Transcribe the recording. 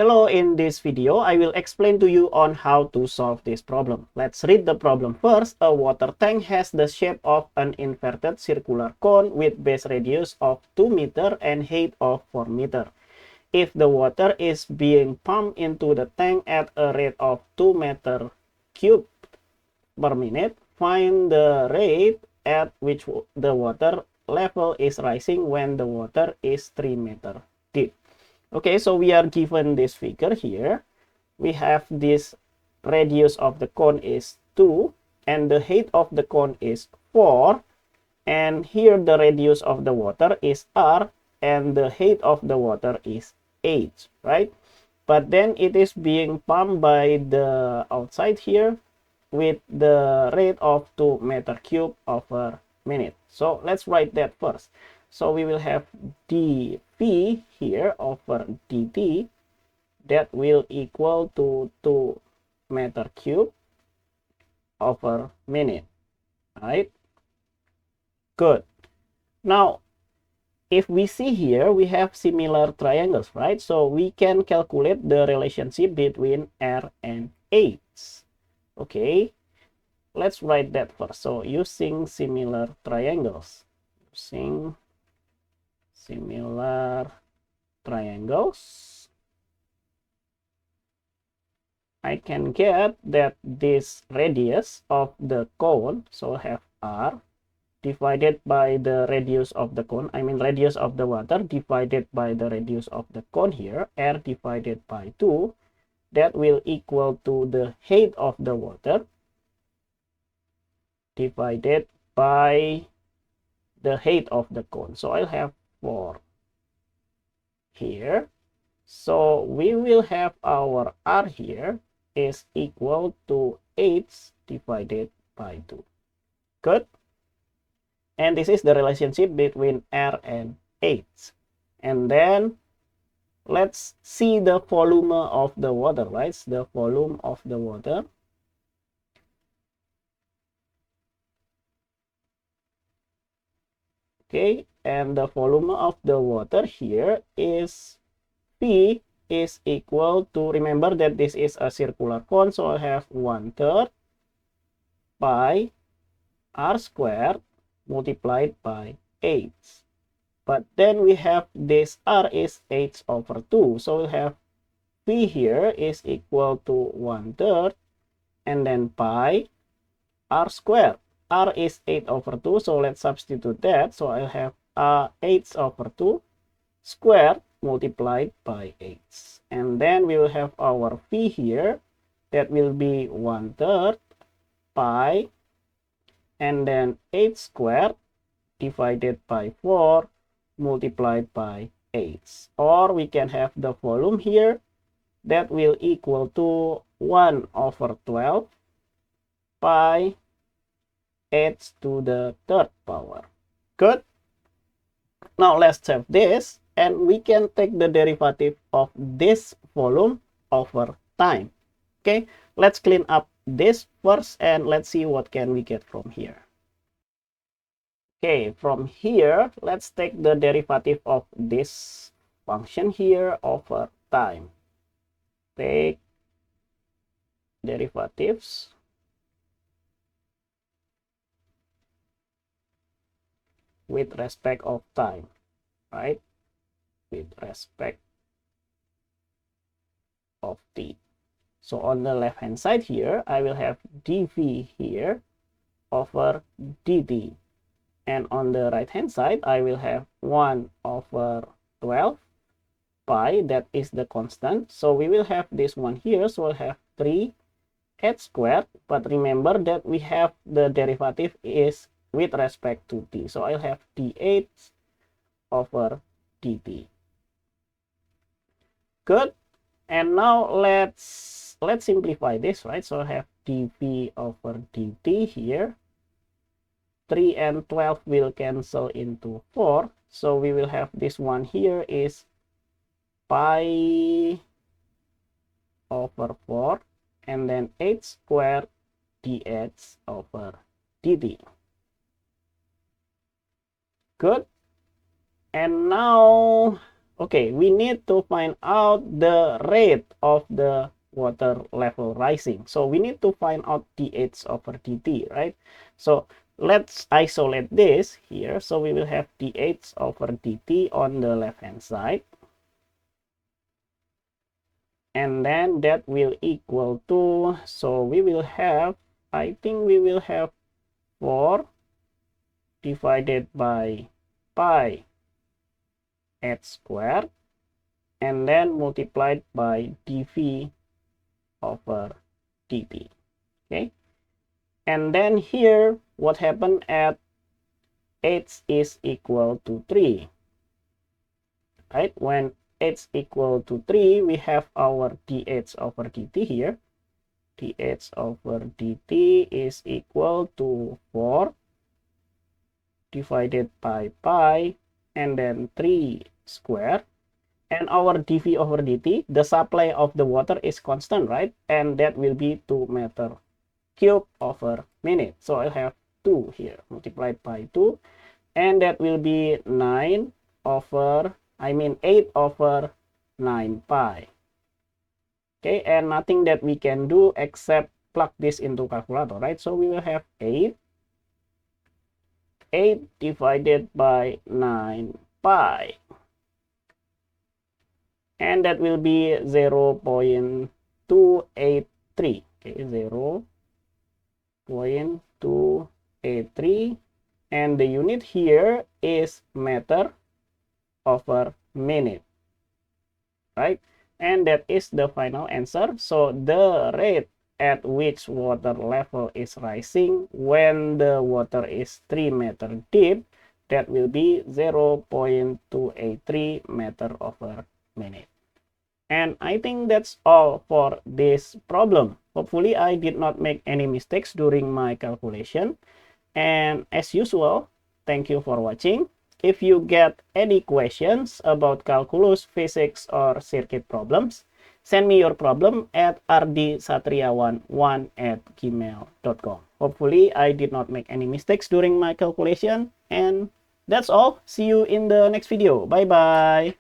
Hello, in this video, I will explain to you on how to solve this problem. Let's read the problem first. A water tank has the shape of an inverted circular cone with base radius of 2 meter and height of 4 meter. If the water is being pumped into the tank at a rate of 2 meter cubed per minute, find the rate at which the water level is rising when the water is 3 meter deep. Okay, so we are given this figure here. We have this radius of the cone is 2 and the height of the cone is 4. And here the radius of the water is r and the height of the water is h, right? But then it is being pumped by the outside here with the rate of 2 meter cube per minute. So let's write that first. So we will have dv here over dt that will equal to 2 meter cube over minute, right? Good. Now, if we see here, we have similar triangles, right? So we can calculate the relationship between r and h. Okay, let's write that first. So using similar triangles, I can get that this radius of the cone, so I have r divided by the radius of the cone, I mean radius of the water divided by the radius of the cone here, r divided by 2, that will equal to the height of the water divided by the height of the cone. So I'll have 4 here. So we will have our r here is equal to 8 divided by 2. Good. And this is the relationship between r and h. And then let's see the volume of the water, right? The volume of the water. Okay, and the volume of the water here is P is equal to, remember that this is a circular cone, so I have 1/3 pi r squared multiplied by 8. But then we have this r is 8 over 2, so we have P here is equal to 1/3 and then pi r squared. R is 8 over 2, so let's substitute that. So I'll have 8 over 2 squared multiplied by 8. And then we will have our P here. That will be 1/3 pi and then 8 squared divided by 4 multiplied by 8. Or we can have the volume here. That will equal to 1/12 pi 8 to the 3rd power. Good. Now let's save this and we can take the derivative of this volume over time. Okay, let's clean up this first and let's see what can we get from here. Okay, from here, let's take the derivative of this function here over time. Take derivatives with respect of time, right? With respect of t. So on the left hand side here, I will have dv here over dt. And on the right hand side, I will have 1/12 pi, that is the constant. So we will have this one here, so we'll have 3 h squared. But remember that we have the derivative is with respect to t. So I'll have d8 over dt. Good. And now let's simplify this, right? So I have dv over dt here. 3 and 12 will cancel into 4. So we will have this one here is pi over 4 and then 8 squared dx over dt. Good. And now Okay, we need to find out the rate of the water level rising. So we need to find out dH over dt, right? So let's isolate this here. So we will have dH over dt on the left hand side. And then that will equal to, so we will have, I think we will have 4 divided by pi h squared, and then multiplied by dv over dt. Okay, and then here what happened at h is equal to 3, right? When h equal to 3, we have our dh over dt here. dh over dt is equal to 4 divided by pi and then 3 square. And our dv over dt, the supply of the water is constant, right? And that will be 2 meter cube over minute. So I have 2 here multiplied by 2, and that will be 8 over 9 pi. Okay, and nothing that we can do except plug this into calculator, right? So we will have 8 divided by 9 pi, and that will be 0.283. Okay, 0.283, and the unit here is meter over minute, right? And that is the final answer. So the rate at which water level is rising when the water is 3 meter deep, that will be 0.283 meter over minute. And I think that's all for this problem. Hopefully I did not make any mistakes during my calculation. And as usual, thank you for watching. If you get any questions about calculus, physics, or circuit problems, send me your problem at rdsatriawan1@gmail.com. Hopefully I did not make any mistakes during my calculation. And that's all. See you in the next video. Bye bye.